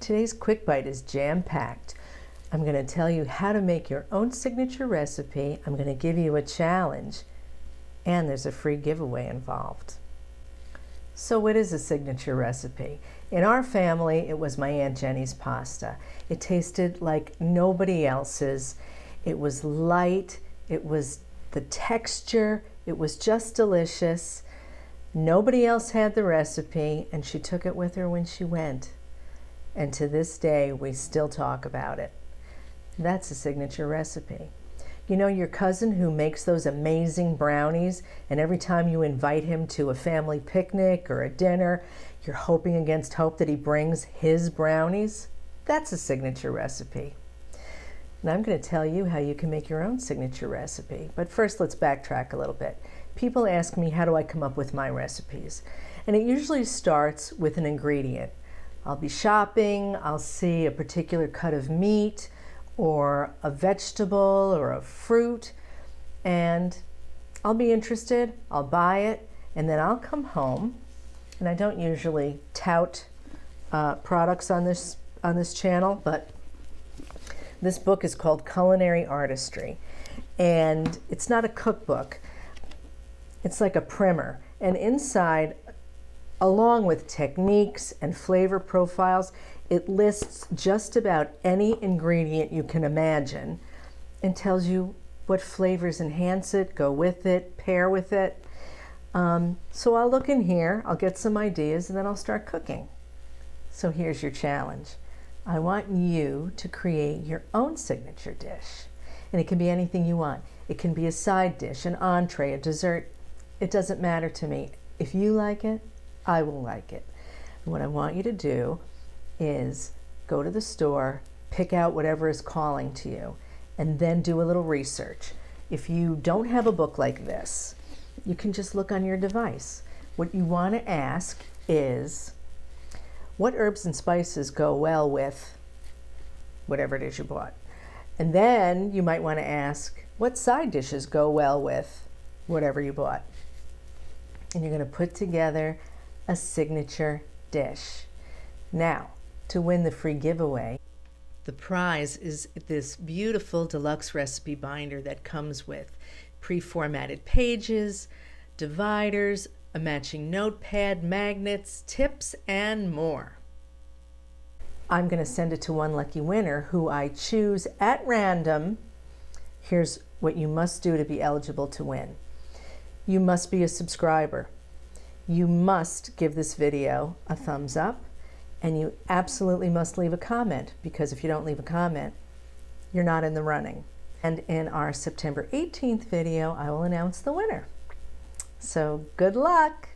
Today's Quick Bite is jam-packed. I'm going to tell you how to make your own signature recipe. I'm going to give you a challenge, and there's a free giveaway involved. So what is a signature recipe? In our family, it was my Aunt Jenny's pasta. It tasted like nobody else's. It was light, it was the texture, it was just delicious. Nobody else had the recipe, and she took it with her when she went. And to this day, we still talk about it. That's a signature recipe. You know your cousin who makes those amazing brownies, and every time you invite him to a family picnic or a dinner, you're hoping against hope that he brings his brownies? That's a signature recipe. Now I'm going to tell you how you can make your own signature recipe. But first, let's backtrack a little bit. People ask me, how do I come up with my recipes? And it usually starts with an ingredient. I'll be shopping, I'll see a particular cut of meat or a vegetable or a fruit, and I'll be interested, I'll buy it, and then I'll come home, and I don't usually tout products on this channel, but this book is called Culinary Artistry, and it's not a cookbook, it's like a primer, and inside, along with techniques and flavor profiles, it lists just about any ingredient you can imagine and tells you what flavors enhance it, go with it, pair with it. So I'll look in here, I'll get some ideas, and then I'll start cooking. So here's your challenge. I want you to create your own signature dish. And it can be anything you want. It can be a side dish, an entree, a dessert. It doesn't matter to me. If you like it, I will like it. And what I want you to do is go to the store, pick out whatever is calling to you, and then do a little research. If you don't have a book like this, you can just look on your device. What you want to ask is, what herbs and spices go well with whatever it is you bought? And then you might want to ask, what side dishes go well with whatever you bought? And you're going to put together a signature dish. Now, to win the free giveaway, the prize is this beautiful deluxe recipe binder that comes with pre-formatted pages, dividers, a matching notepad, magnets, tips, and more. I'm going to send it to one lucky winner who I choose at random. Here's what you must do to be eligible to win. You must be a subscriber. You must give this video a thumbs up, and you absolutely must leave a comment, because if you don't leave a comment, you're not in the running. And in our September 18th video, I will announce the winner. So good luck!